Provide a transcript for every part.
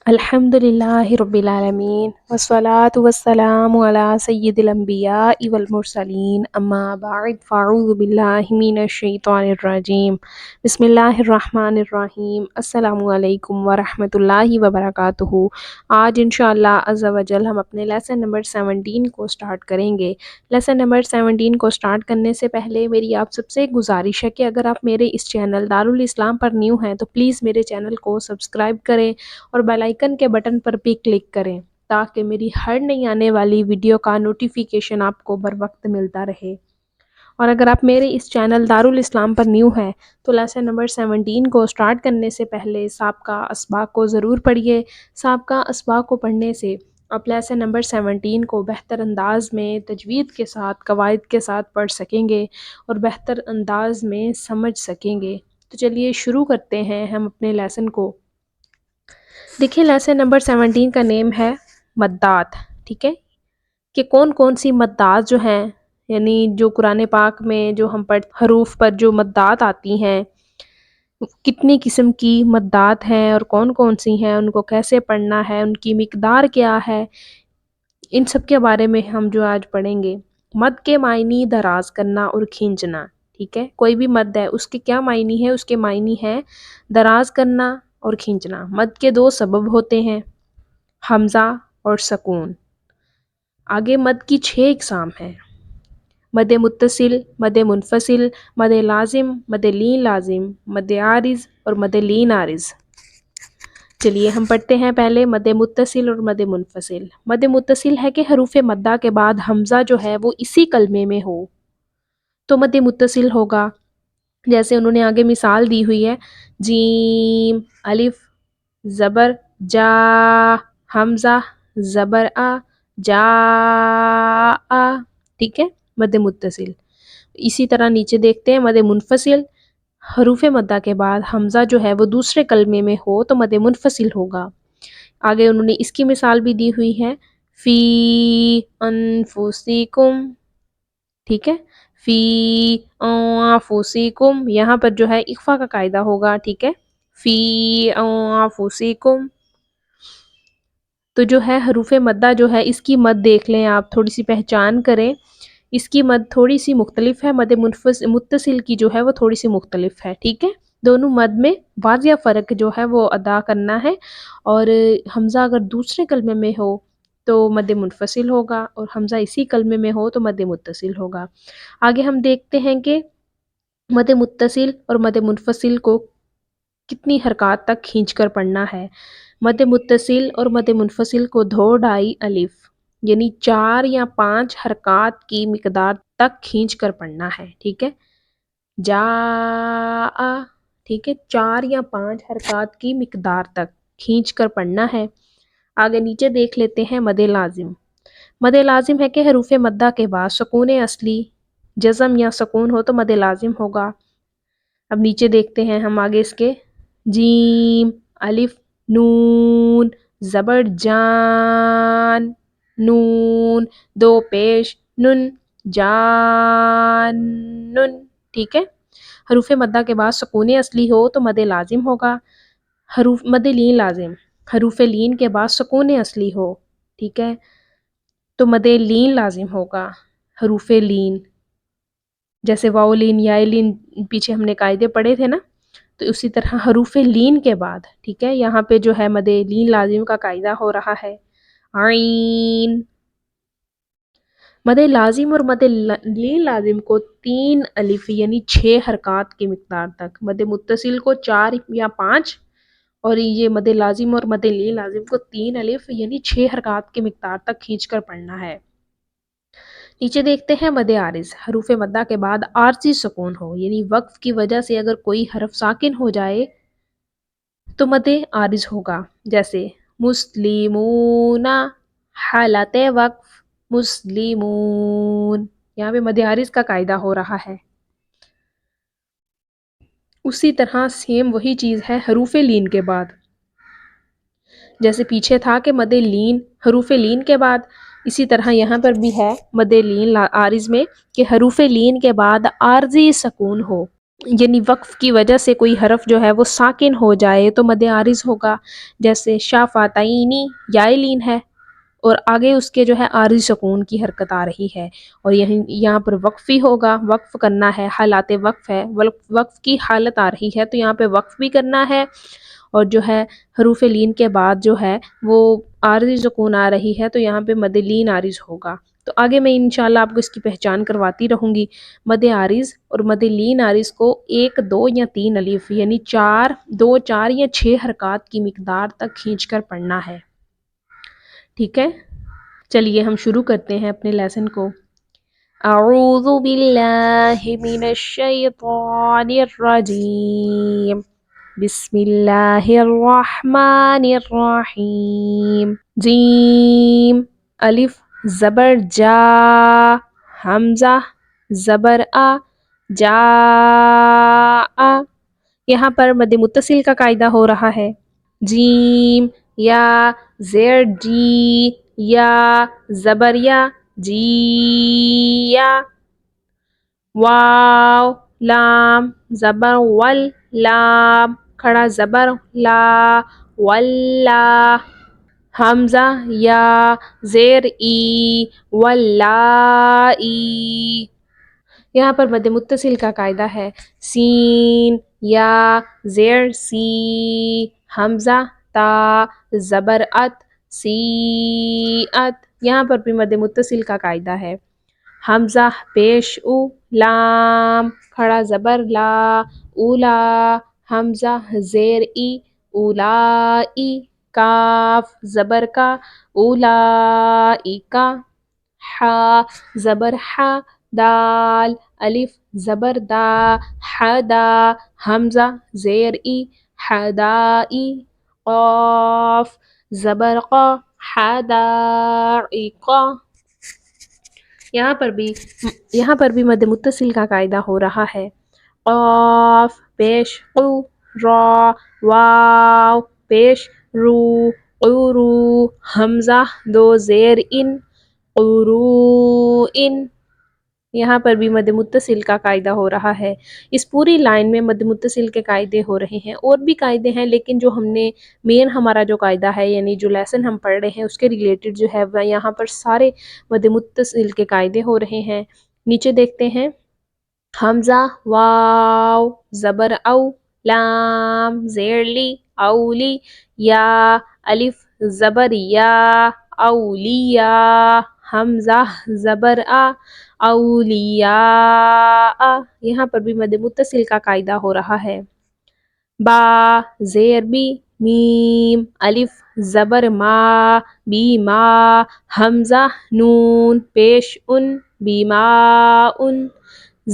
الحمد للہ رب العالمین والصلاة والسلام علی سید الانبیاء والمرسلین اما بعد فاعوذ باللہ من الشیطان الرجیم بسم اللہ الرحمن الرحیم السلام علیکم ورحمۃ اللہ وبرکاتہ۔ آج انشاءاللہ عز و جل ہم اپنے لیسن نمبر 17 کو سٹارٹ کریں گے۔ لیسن نمبر 17 کو سٹارٹ کرنے سے پہلے میری آپ سب سے گزارش ہے کہ اگر آپ میرے اس چینل دارالاسلام پر نیو ہیں تو پلیز میرے چینل کو سبسکرائب کریں اور بیل آئیکن کے بٹن پر بھی کلک کریں تاکہ میری ہر نئی آنے والی ویڈیو کا نوٹیفیکیشن آپ کو بر وقت ملتا رہے۔ اور اگر آپ میرے اس چینل دارالاسلام پر نیو ہیں تو لیسن نمبر 17 کو سٹارٹ کرنے سے پہلے سابقہ اسباق کو ضرور پڑھیے۔ سابقہ اسباق کو پڑھنے سے آپ لیسن نمبر 17 کو بہتر انداز میں تجوید کے ساتھ قواعد کے ساتھ پڑھ سکیں گے اور بہتر انداز میں سمجھ سکیں گے۔ تو چلیے شروع کرتے ہیں ہم اپنے لیسن کو۔ دیکھیں لیسن نمبر 17 کا نیم ہے مدات، ٹھیک ہے، کہ کون کون سی مدات جو ہیں، یعنی جو قرآن پاک میں جو ہم حروف پر جو مدات آتی ہیں، کتنی قسم کی مدات ہیں اور کون کون سی ہیں، ان کو کیسے پڑھنا ہے، ان کی مقدار کیا ہے، ان سب کے بارے میں ہم جو آج پڑھیں گے۔ مد کے معنی دراز کرنا اور کھینچنا، ٹھیک ہے، کوئی بھی مد ہے اس کے کیا معنی ہے، اس کے معنی ہے دراز کرنا اور کھینچنا۔ مد کے دو سبب ہوتے ہیں، حمزہ اور سکون۔ آگے مد کی 6 اقسام ہیں، مد متصل، مد منفصل، مد لازم، مد لین لازم، مد عارض اور مد لین عارض۔ چلیے ہم پڑھتے ہیں پہلے مد متصل اور مد منفصل۔ مد متصل ہے کہ حروف مدہ کے بعد حمزہ جو ہے وہ اسی کلمے میں ہو تو مد متصل ہوگا۔ جیسے انہوں نے آگے مثال دی ہوئی ہے، جیم الف زبر جا، حمزہ زبر آ، جا آ، ٹھیک ہے، مد متصل۔ اسی طرح نیچے دیکھتے ہیں مد منفصل، حروف مدہ کے بعد حمزہ جو ہے وہ دوسرے کلمے میں ہو تو مد منفصل ہوگا۔ آگے انہوں نے اس کی مثال بھی دی ہوئی ہے، فی انفسکم، ٹھیک ہے، فی انفسکم، یہاں پر جو ہے اخفا کا قاعدہ ہوگا، ٹھیک ہے، فی انفسکم۔ تو جو ہے حروف مدہ جو ہے اس کی مد دیکھ لیں آپ، تھوڑی سی پہچان کریں، اس کی مد تھوڑی سی مختلف ہے، مد متصل کی جو ہے وہ تھوڑی سی مختلف ہے، ٹھیک ہے، دونوں مد میں واضح فرق جو ہے وہ ادا کرنا ہے۔ اور حمزہ اگر دوسرے کلمے میں ہو تو مد منفصل ہوگا اور حمزہ اسی کلمے میں ہو تو مد متصل ہوگا۔ آگے ہم دیکھتے ہیں کہ مد متصل اور مد منفصل کو کتنی حرکات تک کھینچ کر پڑھنا ہے۔ مد متصل اور مد منفصل کو 2 ڈھائی الف یعنی 4 یا 5 حرکات کی مقدار تک کھینچ کر پڑھنا ہے، ٹھیک ہے، جا آ، ٹھیک ہے، 4 یا 5 حرکات کی مقدار تک کھینچ کر پڑھنا ہے۔ آگے نیچے دیکھ لیتے ہیں مد لازم۔ مد لازم ہے کہ حروف مدہ کے بعد سکون اصلی جزم یا سکون ہو تو مد لازم ہوگا۔ اب نیچے دیکھتے ہیں ہم آگے اس کے، جیم الف نون زبر جان، نون 2 پیش نن، جان نن، ٹھیک ہے، حروف مدہ کے بعد سکون اصلی ہو تو مد لازم ہوگا۔ مد لین لازم، حروف لین کے بعد سکون اصلی ہو، ٹھیک ہے، تو مد لین لازم ہوگا۔ حروف لین جیسے واو لین یا لین پیچھے ہم نے قاعدے پڑھے تھے نا، تو اسی طرح حروف لین کے بعد، ٹھیک ہے، یہاں پہ جو ہے مد لین لازم کا قاعدہ ہو رہا ہے، عین۔ مد لازم اور مد لین لازم کو 3 الف یعنی 6 حرکات کی مقدار تک، مد متصل کو 4 یا 5 اور یہ مد لازم اور مد لین لازم کو 3 الف یعنی 6 حرکات کی مقدار تک کھینچ کر پڑھنا ہے۔ نیچے دیکھتے ہیں مد عارض، حروف مدہ کے بعد عارضی سکون ہو، یعنی وقف کی وجہ سے اگر کوئی حرف ساکن ہو جائے تو مد عارض ہوگا، جیسے مسلمون، حالت وقف مسلمون، یہاں پہ مد عارض کا قاعدہ ہو رہا ہے۔ اسی طرح سیم وہی چیز ہے حروف لین کے بعد، جیسے پیچھے تھا کہ مد لین حروف لین کے بعد، اسی طرح یہاں پر بھی ہے مد لین عارض میں کہ حروف لین کے بعد عارضی سکون ہو۔ یعنی وقف کی وجہ سے کوئی حرف جو ہے وہ ساکن ہو جائے تو مد عارض ہوگا، جیسے شافاتینی یائلین ہے اور آگے اس کے جو ہے عارض سکون کی حرکت آ رہی ہے، اور یہاں پر وقف ہی ہوگا، وقف کرنا ہے، حالات وقف ہے، وقف کی حالت آ رہی ہے تو یہاں پہ وقف بھی کرنا ہے، اور جو ہے حروف لین کے بعد جو ہے وہ عارض سکون آ رہی ہے تو یہاں پہ مد لین عارض ہوگا۔ تو آگے میں انشاءاللہ آپ کو اس کی پہچان کرواتی رہوں گی۔ مد عارض اور مد لین عارض کو 1 2 یا 3 الف یعنی 2 4 یا 6 حرکات کی مقدار تک کھینچ کر پڑھنا ہے، ٹھیک ہے؟ چلیے ہم شروع کرتے ہیں اپنے لیسن کو۔ اعوذ باللہ من الشیطان الرجیم، بسم اللہ الرحمن الرحیم۔ جیم الف زبر جا، حمزہ زبر آ، جا آ، یہاں پر مد متصل کا قاعدہ ہو رہا ہے۔ جیم یا زیر جی، یا زبر یا، جی یا، واو لام زبر ول، لام کھڑا زبر لا، ولا، حمزہ یا زیر ای، ولائی، یہاں پر مد متصل کا قاعدہ ہے۔ سین یا زیر سی، حمزہ تا زبر ات، سی ات، یہاں پر بھی مد متصل کا قاعدہ ہے۔ حمزہ پیش او، لام کھڑا زبر لا، اولا، حمزہ زیر ای، اولائی، کاف زبر کا، اولائی کا، حا زبر حا، دال الف زبر دا، حدا، حمزہ زیر ای، حدائی، قاف زبر قا، حدائقا، یہاں پر بھی مد متصل کا قاعدہ ہو رہا ہے۔ قاف پیش قو، را واو پیش رو، قورو، حمزہ 2 زیر ان، قروئن، یہاں پر بھی مد متصل کا قاعدہ ہو رہا ہے۔ اس پوری لائن میں مد متصل کے قاعدے ہو رہے ہیں، اور بھی قاعدے ہیں لیکن جو ہم نے ہمارا جو قاعدہ ہے یعنی جو لیسن ہم پڑھ رہے ہیں اس کے ریلیٹڈ جو ہے وہ یہاں پر سارے مد متصل کے قاعدے ہو رہے ہیں۔ نیچے دیکھتے ہیں۔ حمزہ واو زبر او، لام زیر لی، اولی، یا الف زبر یا، اولیا، حمزہ زبر آ، اولیاء، یہاں پر بھی مد متصل کا قاعدہ ہو رہا ہے۔ با زیر بی، میم الف زبر ما، بیما، حمزہ نون پیش ان، بیماؤن،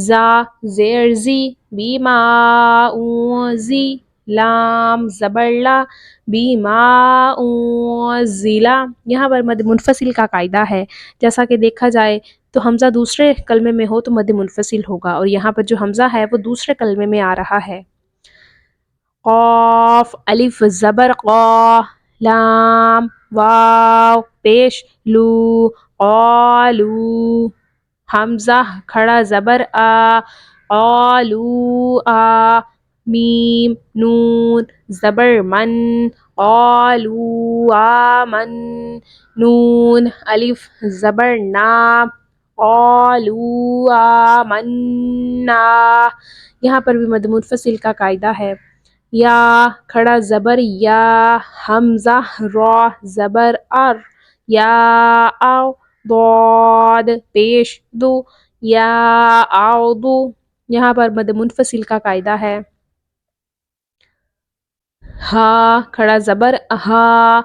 زا زیر زی، بیماؤن زی، لام زبر لا، بیماؤن زلا، یہاں پر مد منفصل کا قاعدہ ہے۔ جیسا کہ دیکھا جائے تو حمزہ دوسرے کلمے میں ہو تو مد منفصل ہوگا، اور یہاں پر جو حمزہ ہے وہ دوسرے کلمے میں آ رہا ہے۔ قاف الف زبر قا، لام واو پیش لو، قالو، حمزہ کھڑا زبر آ، قالو آ، میم نون زبر من، قالو آمن، نون الف زبر نا، قالو آمنا، یہاں پر بھی مد منفصل کا قاعدہ ہے۔ یا کھڑا زبر یا، حمزہ را زبر ار، یا او، ضاد پیش دو، یا اعوذ، یہاں پر مد منفصل کا قاعدہ ہے۔ ہا کھڑا زبر ہا،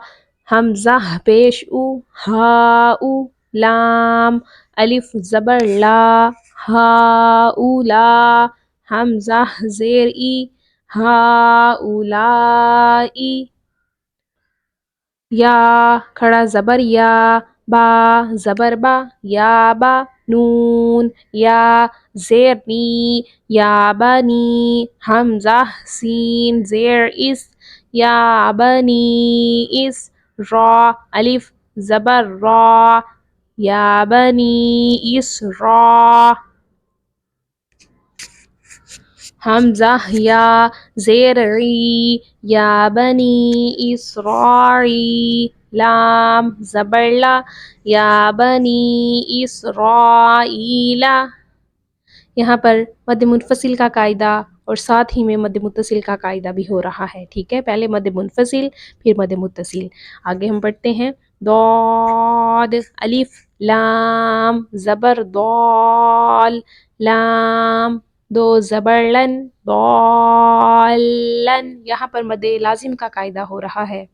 حمزہ پیش او، ہا او، لام الف زبر لا، ہا اولا، حمزہ زیر ای، ہا اولائی، یا کھڑا زبر یا، با زبر با، یا با، نون یا زیر نی، یا بنی، حمزہ سین زیر اس، یا بنی اس، را الف زبر را، یا بنی اس را، حمزہ یا زیر عی یا بنی اسرائی لام زبر لا یا بنی اسرائیل. یہاں پر مد منفصل کا قاعدہ اور ساتھ ہی میں مد متصل کا قاعدہ بھی ہو رہا ہے. ٹھیک ہے، پہلے مد منفصل پھر مد متصل. آگے ہم پڑھتے ہیں. ضاد الف لام زبر ضال لام دو زبر لن ضالن. یہاں پر مد لازم کا قاعدہ ہو رہا ہے.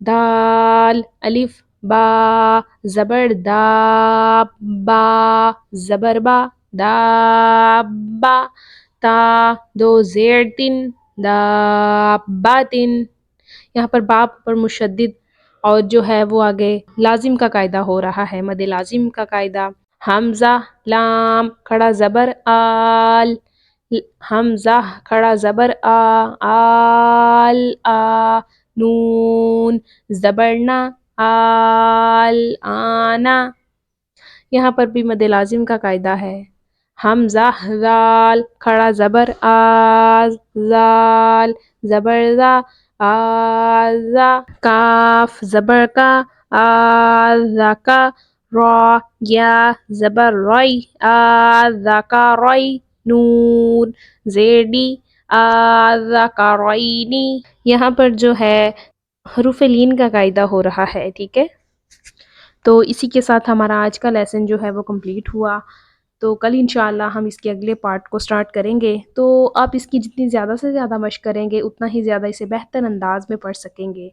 دال الف با زبر دا با زبر با دابا تا دو زیر تن داباتن. یہاں پر باپ پر مشدد اور جو ہے وہ آگے لازم کا قاعدہ ہو رہا ہے، مد لازم کا قاعدہ. حمزہ لام کھڑا زبر آل حمزہ کھڑا زبر آل آ نون زبرنا آل آنا. یہاں پر بھی مد لازم کا قاعدہ ہے. حمزہ زال کھڑا زبر آز زال زبر زا آزا کاف زبر کا آزا کا را یا زبر روی آزا کا روی نون زیڈی آزا کا روینی. یہاں پر جو ہے حروف لین کا قاعدہ ہو رہا ہے. ٹھیک ہے، تو اسی کے ساتھ ہمارا آج کا لیسن جو ہے وہ کمپلیٹ ہوا. تو کل انشاءاللہ ہم اس کے اگلے پارٹ کو سٹارٹ کریں گے. تو آپ اس کی جتنی زیادہ سے زیادہ مشق کریں گے اتنا ہی زیادہ اسے بہتر انداز میں پڑھ سکیں گے،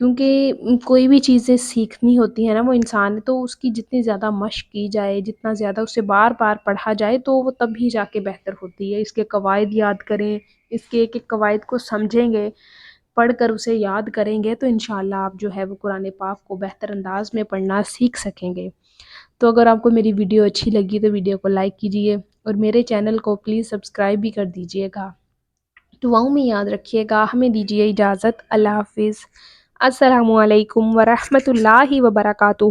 کیونکہ کوئی بھی چیزیں سیکھنی ہوتی ہیں نا وہ انسان تو اس کی جتنی زیادہ مشق کی جائے، جتنا زیادہ اسے بار بار پڑھا جائے تو وہ تب ہی جا کے بہتر ہوتی ہے. اس کے قواعد یاد کریں، اس کے ایک ایک قواعد کو سمجھیں گے، پڑھ کر اسے یاد کریں گے تو انشاءاللہ آپ جو ہے وہ قرآن پاک کو بہتر انداز میں پڑھنا سیکھ سکیں گے. تو اگر آپ کو میری ویڈیو اچھی لگی تو ویڈیو کو لائک کیجئے اور میرے چینل کو پلیز سبسکرائب بھی کر دیجئے گا. دعاؤں میں یاد رکھیے گا. ہمیں دیجیے اجازت. اللہ حافظ. السلام علیکم ورحمۃ اللہ وبرکاتہ.